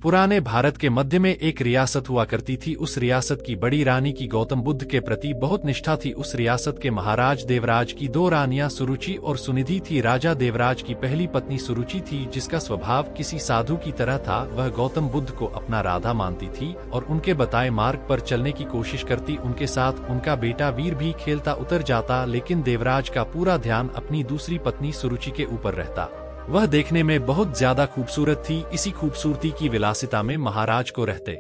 पुराने भारत के मध्य में एक रियासत हुआ करती थी। उस रियासत की बड़ी रानी की गौतम बुद्ध के प्रति बहुत निष्ठा थी। उस रियासत के महाराज देवराज की दो रानियां सुरुचि और सुनिधि थी। राजा देवराज की पहली पत्नी सुरुचि थी, जिसका स्वभाव किसी साधु की तरह था। वह गौतम बुद्ध को अपना राधा मानती थी और उनके बताए मार्ग पर चलने की कोशिश करती। उनके साथ उनका बेटा वीर भी खेलता उतर जाता, लेकिन देवराज का पूरा ध्यान अपनी दूसरी पत्नी सुरुचि के ऊपर रहता। वह देखने में बहुत ज्यादा खूबसूरत थी। इसी खूबसूरती की विलासिता में महाराज को रहते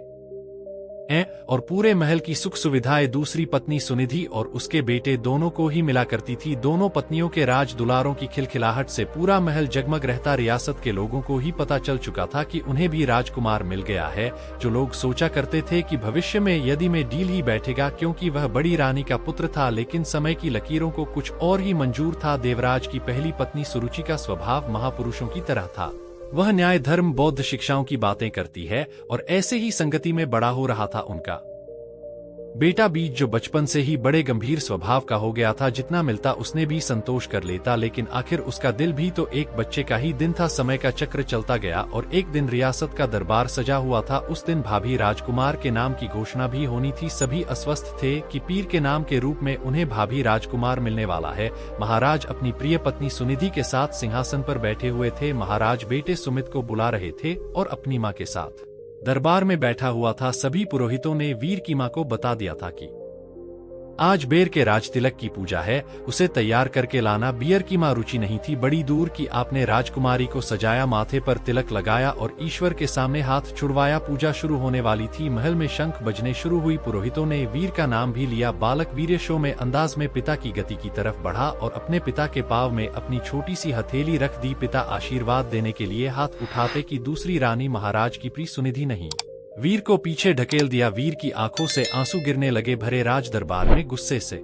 हैं और पूरे महल की सुख सुविधाएं दूसरी पत्नी सुनिधि और उसके बेटे दोनों को ही मिला करती थी। दोनों पत्नियों के राज दुलारों की खिलखिलाहट से पूरा महल जगमग रहता। रियासत के लोगों को ही पता चल चुका था कि उन्हें भी राजकुमार मिल गया है। जो लोग सोचा करते थे कि भविष्य में यदि में डील ही बैठेगा, क्योंकि वह बड़ी रानी का पुत्र था, लेकिन समय की लकीरों को कुछ और ही मंजूर था। देवराज की पहली पत्नी सुरुचि का स्वभाव महापुरुषों की तरह था। वह न्याय धर्म बौद्ध शिक्षाओं की बातें करती है और ऐसे ही संगति में बड़ा हो रहा था उनका बेटा बीज, जो बचपन से ही बड़े गंभीर स्वभाव का हो गया था। जितना मिलता उसने भी संतोष कर लेता, लेकिन आखिर उसका दिल भी तो एक बच्चे का ही दिन था। समय का चक्र चलता गया और एक दिन रियासत का दरबार सजा हुआ था। उस दिन भाभी राजकुमार के नाम की घोषणा भी होनी थी। सभी अस्वस्थ थे कि पीर के नाम के रूप में उन्हें भाभी राजकुमार मिलने वाला है। महाराज अपनी प्रिय पत्नी सुनिधि के साथ सिंहासन पर बैठे हुए थे। महाराज बेटे सुमित को बुला रहे थे और अपनी माँ के साथ दरबार में बैठा हुआ था। सभी पुरोहितों ने वीर की मां को बता दिया था कि आज बेर के राजतिलक की पूजा है, उसे तैयार करके लाना। बियर की मां रुचि नहीं थी बड़ी दूर की। आपने राजकुमारी को सजाया, माथे पर तिलक लगाया और ईश्वर के सामने हाथ छुड़वाया। पूजा शुरू होने वाली थी। महल में शंख बजने शुरू हुई। पुरोहितों ने वीर का नाम भी लिया। बालक वीर्यशो में अंदाज में पिता की गति की तरफ बढ़ा और अपने पिता के पांव में अपनी छोटी सी हथेली रख दी। पिता आशीर्वाद देने के लिए हाथ उठाते कि दूसरी रानी महाराज की प्रिय सुनिधि नहीं। वीर को पीछे ढकेल दिया। वीर की आंखों से आंसू गिरने लगे। भरे राज दरबार में गुस्से से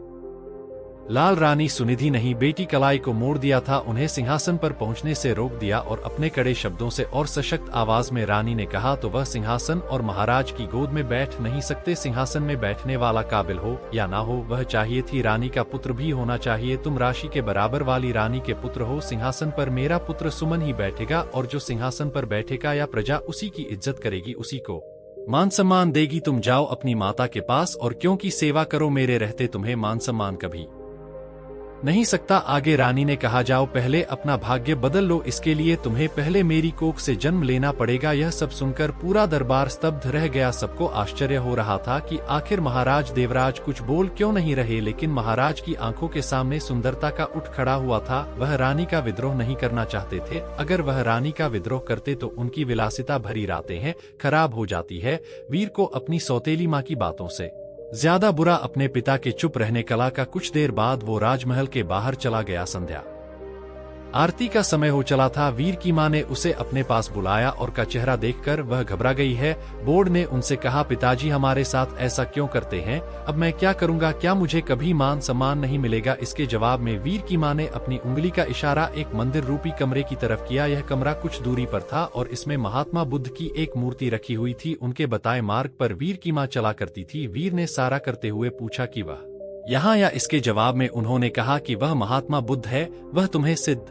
लाल रानी सुनिधि नहीं, बेटी कलाई को मोड़ दिया था। उन्हें सिंहासन पर पहुंचने से रोक दिया और अपने कड़े शब्दों से और सशक्त आवाज में रानी ने कहा, तो वह सिंहासन और महाराज की गोद में बैठ नहीं सकते। सिंहासन में बैठने वाला काबिल हो या ना हो, वह चाहिए थी। रानी का पुत्र भी होना चाहिए। तुम राशि के बराबर वाली रानी के पुत्र हो। सिंहासन पर मेरा पुत्र सुमन ही बैठेगा और जो सिंहासन पर बैठेगा या प्रजा उसी की इज्जत करेगी, उसी को मान सम्मान देगी। तुम जाओ अपनी माता के पास और क्योंकि सेवा करो, मेरे रहते तुम्हें मान सम्मान कभी नहीं सकता। आगे रानी ने कहा, जाओ पहले अपना भाग्य बदल लो, इसके लिए तुम्हें पहले मेरी कोख से जन्म लेना पड़ेगा। यह सब सुनकर पूरा दरबार स्तब्ध रह गया। सबको आश्चर्य हो रहा था कि आखिर महाराज देवराज कुछ बोल क्यों नहीं रहे, लेकिन महाराज की आंखों के सामने सुंदरता का उठ खड़ा हुआ था। वह रानी का विद्रोह नहीं करना चाहते थे। अगर वह रानी का विद्रोह करते तो उनकी विलासिता भरी रातें हैं खराब हो जाती है। वीर को अपनी सौतेली माँ की बातों से ज्यादा बुरा अपने पिता के चुप रहने कला का। कुछ देर बाद वो राजमहल के बाहर चला गया। संध्या आरती का समय हो चला था। वीर की मां ने उसे अपने पास बुलाया और का चेहरा देखकर वह घबरा गई है। बोर्ड ने उनसे कहा, पिताजी हमारे साथ ऐसा क्यों करते हैं? अब मैं क्या करूंगा? क्या मुझे कभी मान सम्मान नहीं मिलेगा? इसके जवाब में वीर की मां ने अपनी उंगली का इशारा एक मंदिर रूपी कमरे की तरफ किया। यह कमरा कुछ दूरी पर था और इसमें महात्मा बुद्ध की एक मूर्ति रखी हुई थी। उनके बताए मार्ग पर वीर की मां चला करती थी। वीर ने सारा करते हुए पूछा कि वह यहाँ या? इसके जवाब में उन्होंने कहा कि वह महात्मा बुद्ध है, वह तुम्हें सिद्ध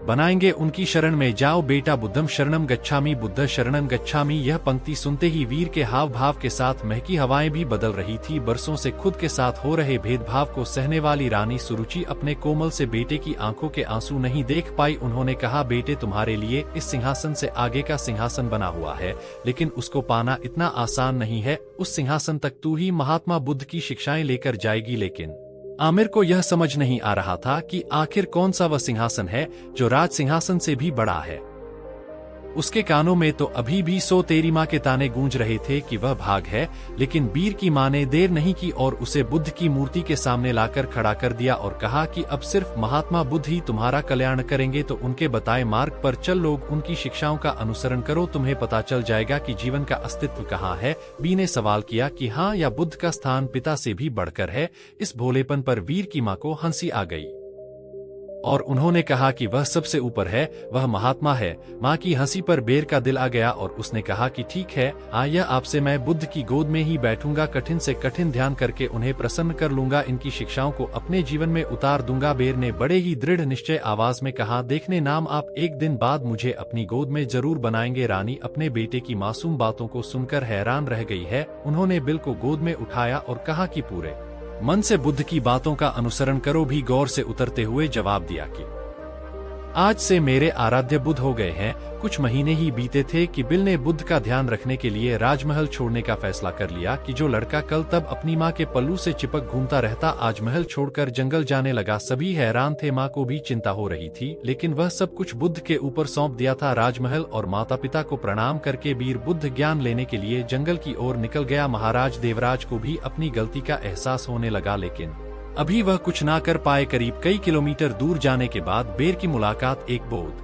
बनाएंगे। उनकी शरण में जाओ बेटा। बुद्धम शरणम गच्छामि, बुद्ध शरणम गच्छामि। यह पंक्ति सुनते ही वीर के हाव भाव के साथ महकी हवाएं भी बदल रही थी। बरसों से खुद के साथ हो रहे भेदभाव को सहने वाली रानी सुरुचि अपने कोमल से बेटे की आंखों के आंसू नहीं देख पाई। उन्होंने कहा, बेटे तुम्हारे लिए इस सिंहासन से आगे का सिंहासन बना हुआ है, लेकिन उसको पाना इतना आसान नहीं है। उस सिंहासन तक तू ही महात्मा बुद्ध की शिक्षाएं लेकर जाएगी। लेकिन आमिर को यह समझ नहीं आ रहा था कि आखिर कौन सा वह सिंहासन है जो राज सिंहासन से भी बड़ा है। उसके कानों में तो अभी भी सो तेरी माँ के ताने गूंज रहे थे कि वह भाग है। लेकिन वीर की माँ ने देर नहीं की और उसे बुद्ध की मूर्ति के सामने लाकर खड़ा कर दिया और कहा कि अब सिर्फ महात्मा बुद्ध ही तुम्हारा कल्याण करेंगे, तो उनके बताए मार्ग पर चल। लोग उनकी शिक्षाओं का अनुसरण करो, तुम्हें पता चल जाएगा कि जीवन का अस्तित्व कहाँ है। बी ने सवाल किया कि हाँ, या बुद्ध का स्थान पिता से भी बढ़कर है? इस भोलेपन पर वीर की माँ को हंसी आ गई। और उन्होंने कहा कि वह सबसे ऊपर है, वह महात्मा है। माँ की हंसी पर बेर का दिल आ गया और उसने कहा कि ठीक है, आया आपसे मैं बुद्ध की गोद में ही बैठूंगा, कठिन से कठिन ध्यान करके उन्हें प्रसन्न कर लूंगा, इनकी शिक्षाओं को अपने जीवन में उतार दूंगा। बेर ने बड़े ही दृढ़ निश्चय आवाज में कहा, देखने नाम आप एक दिन बाद मुझे अपनी गोद में जरूर बनाएंगे। रानी अपने बेटे की मासूम बातों को सुनकर हैरान रह गई है। उन्होंने बिल को गोद में उठाया और कहा कि पूरे मन से बुद्ध की बातों का अनुसरण करो। भी गौर से उतरते हुए जवाब दिया कि आज से मेरे आराध्य बुद्ध हो गए हैं। कुछ महीने ही बीते थे कि बिल ने बुद्ध का ध्यान रखने के लिए राजमहल छोड़ने का फैसला कर लिया कि जो लड़का कल तब अपनी माँ के पल्लू से चिपक घूमता रहता आज महल छोड़कर जंगल जाने लगा। सभी हैरान थे, माँ को भी चिंता हो रही थी, लेकिन वह सब कुछ बुद्ध के ऊपर सौंप दिया था। राजमहल और माता पिता को प्रणाम करके वीर बुद्ध ज्ञान लेने के लिए जंगल की ओर निकल गया। महाराज देवराज को भी अपनी गलती का एहसास होने लगा, लेकिन अभी वह कुछ ना कर पाए। करीब कई किलोमीटर दूर जाने के बाद बेर की मुलाकात एक बौद्ध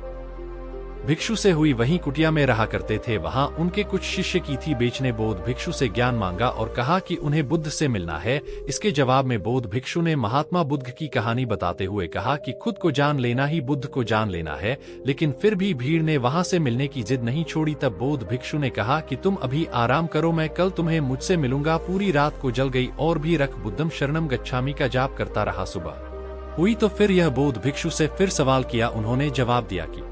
भिक्षु से हुई। वहीं कुटिया में रहा करते थे, वहां उनके कुछ शिष्य की थी। बेच ने बौद्ध भिक्षु से ज्ञान मांगा और कहा कि उन्हें बुद्ध से मिलना है। इसके जवाब में बौद्ध भिक्षु ने महात्मा बुद्ध की कहानी बताते हुए कहा कि खुद को जान लेना ही बुद्ध को जान लेना है, लेकिन फिर भी भीड़ ने वहां से मिलने की जिद नहीं छोड़ी। तब बौद्ध भिक्षु ने कहा कि तुम अभी आराम करो, मैं कल तुम्हें मुझसे मिलूंगा। पूरी रात को जल गई और भी रख बुद्धम शरणम गच्छामि का जाप करता रहा। सुबह हुई तो फिर यह बौद्ध भिक्षु से फिर सवाल किया। उन्होंने जवाब दिया कि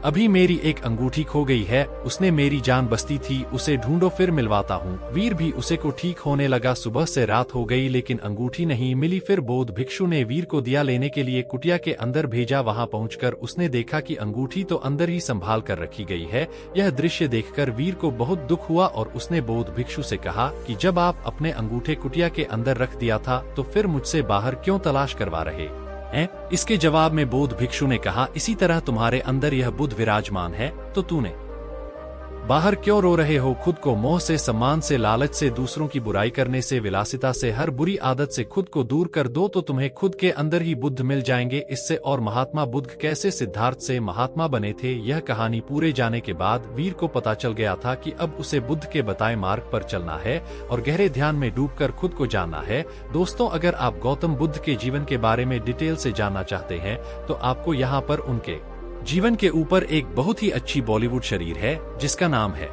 अभी मेरी एक अंगूठी खो गई है, उसने मेरी जान बस्ती थी, उसे ढूंढो फिर मिलवाता हूँ। वीर भी उसे को ठीक होने लगा। सुबह से रात हो गई लेकिन अंगूठी नहीं मिली। फिर बौद्ध भिक्षु ने वीर को दिया लेने के लिए कुटिया के अंदर भेजा। वहां पहुंचकर उसने देखा कि अंगूठी तो अंदर ही संभाल कर रखी गई है। यह दृश्य देखकर वीर को बहुत दुख हुआ और उसने बौद्ध भिक्षु से कहा कि जब आप अपने अंगूठे कुटिया के अंदर रख दिया था तो फिर मुझसे बाहर क्यों तलाश करवा रहे हैं? इसके जवाब में बौद्ध भिक्षु ने कहा, इसी तरह तुम्हारे अंदर यह बुद्ध विराजमान है तो तूने बाहर क्यों रो रहे हो? खुद को मोह से, सम्मान से, लालच से, दूसरों की बुराई करने से, विलासिता से, हर बुरी आदत से खुद को दूर कर दो तो तुम्हें खुद के अंदर ही बुद्ध मिल जाएंगे। इससे और महात्मा बुद्ध कैसे सिद्धार्थ से महात्मा बने थे। यह कहानी पूरे जाने के बाद वीर को पता चल गया था कि अब उसे बुद्ध के बताए मार्ग पर चलना है और गहरे ध्यान में डूबकर खुद को जानना है। दोस्तों, अगर आप गौतम बुद्ध के जीवन के बारे में डिटेल से जानना चाहते हैं तो आपको यहाँ पर उनके जीवन के ऊपर एक बहुत ही अच्छी बॉलीवुड शरीर है जिसका नाम है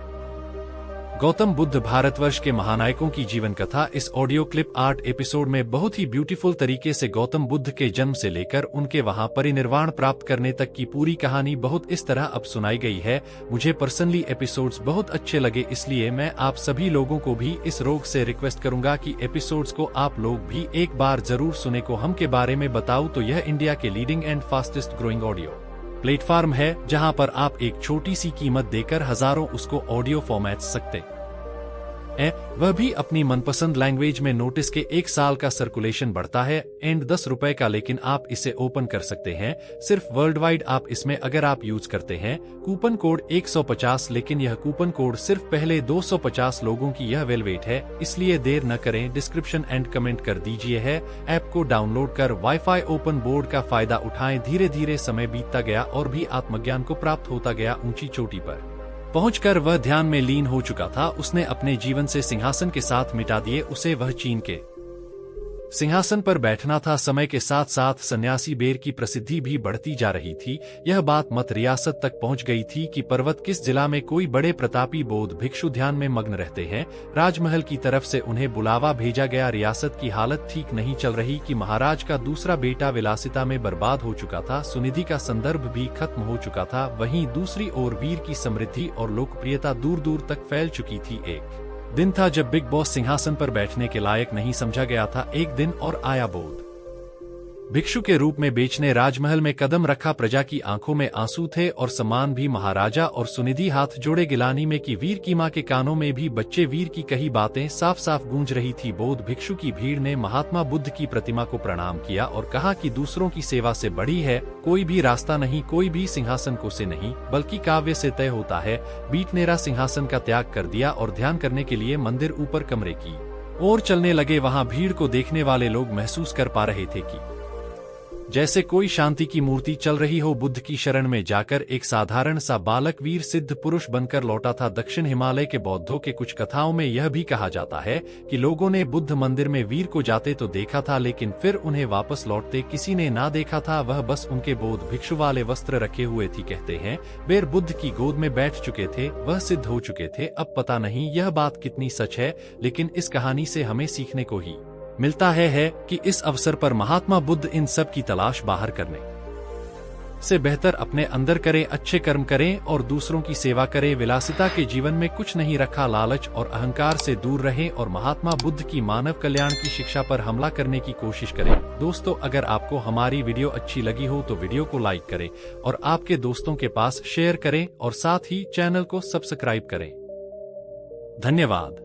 गौतम बुद्ध, भारतवर्ष के महानायकों की जीवन कथा। इस ऑडियो क्लिप 8 एपिसोड में बहुत ही ब्यूटीफुल तरीके से गौतम बुद्ध के जन्म से लेकर उनके वहां परिनिर्वाण प्राप्त करने तक की पूरी कहानी बहुत इस तरह अब सुनाई गई है। मुझे पर्सनली एपिसोड्स बहुत अच्छे लगे, इसलिए मैं आप सभी लोगों को भी इस रोग से रिक्वेस्ट करूंगा कि एपिसोड्स को आप लोग भी एक बार जरूर सुने। को हम के बारे में बताऊं तो यह इंडिया के leading and fastest growing audio platform है जहां पर आप एक छोटी सी कीमत देकर हजारों उसको ऑडियो फॉर्मेट सकते हैं, वह भी अपनी मनपसंद लैंग्वेज में। नोटिस के 1 साल का सर्कुलेशन बढ़ता है एंड 10 रुपए का, लेकिन आप इसे ओपन कर सकते हैं सिर्फ वर्ल्ड वाइड। आप इसमें अगर आप यूज करते हैं कूपन कोड 150, लेकिन यह कूपन कोड सिर्फ पहले 250 लोगों की यह वेलवेट है, इसलिए देर न करें, डिस्क्रिप्शन एंड कमेंट कर दीजिए है। ऐप को डाउनलोड कर वाईफाई ओपन बोर्ड का फायदा उठाएं। धीरे धीरे समय बीतता गया और भी आत्मज्ञान को प्राप्त होता गया। ऊंची चोटी पर पहुंचकर वह ध्यान में लीन हो चुका था। उसने अपने जीवन से सिंहासन के साथ मिटा दिए, उसे वह चीन के सिंहासन पर बैठना था। समय के साथ साथ सन्यासी बेर की प्रसिद्धि भी बढ़ती जा रही थी। यह बात मत रियासत तक पहुंच गई थी कि पर्वत किस जिला में कोई बड़े प्रतापी बौद्ध भिक्षु ध्यान में मग्न रहते हैं। राजमहल की तरफ से उन्हें बुलावा भेजा गया। रियासत की हालत ठीक नहीं चल रही कि महाराज का दूसरा बेटा विलासिता में बर्बाद हो चुका था, सुनिधि का संदर्भ भी खत्म हो चुका था। वहीं दूसरी ओर वीर की समृद्धि और लोकप्रियता दूर दूर तक फैल चुकी थी। एक दिन था जब बिग बॉस सिंहासन पर बैठने के लायक नहीं समझा गया था। एक दिन और आया बौद्ध भिक्षु के रूप में बेच ने राजमहल में कदम रखा। प्रजा की आंखों में आंसू थे और सम्मान भी। महाराजा और सुनिधि हाथ जोड़े गिलानी में कि वीर की मां के कानों में भी बच्चे वीर की कही बातें साफ साफ गूंज रही थी। बौद्ध भिक्षु की भीड़ ने महात्मा बुद्ध की प्रतिमा को प्रणाम किया और कहा कि दूसरों की सेवा से बढ़ी है कोई भी रास्ता नहीं, कोई भी सिंहासन को से नहीं बल्कि काव्य से तय होता है। बीटनेरा सिंहासन का त्याग कर दिया और ध्यान करने के लिए मंदिर ऊपर कमरे की ओर चलने लगे। वहां भीड़ को देखने वाले लोग महसूस कर पा रहे थे कि जैसे कोई शांति की मूर्ति चल रही हो। बुद्ध की शरण में जाकर एक साधारण सा बालक वीर सिद्ध पुरुष बनकर लौटा था। दक्षिण हिमालय के बौद्धों के कुछ कथाओं में यह भी कहा जाता है कि लोगों ने बुद्ध मंदिर में वीर को जाते तो देखा था, लेकिन फिर उन्हें वापस लौटते किसी ने ना देखा था। वह बस उनके बौद्ध भिक्षु वाले वस्त्र रखे हुए थी। कहते हैं वीर बुद्ध की गोद में बैठ चुके थे, वह सिद्ध हो चुके थे। अब पता नहीं यह बात कितनी सच है, लेकिन इस कहानी से हमें सीखने को ही मिलता है कि इस अवसर पर महात्मा बुद्ध इन सब की तलाश बाहर करने से बेहतर अपने अंदर करें, अच्छे कर्म करें और दूसरों की सेवा करें। विलासिता के जीवन में कुछ नहीं रखा, लालच और अहंकार से दूर रहें और महात्मा बुद्ध की मानव कल्याण की शिक्षा पर हमला करने की कोशिश करें। दोस्तों, अगर आपको हमारी वीडियो अच्छी लगी हो तो वीडियो को लाइक करें और आपके दोस्तों के पास शेयर करें और साथ ही चैनल को सब्सक्राइब करें। धन्यवाद।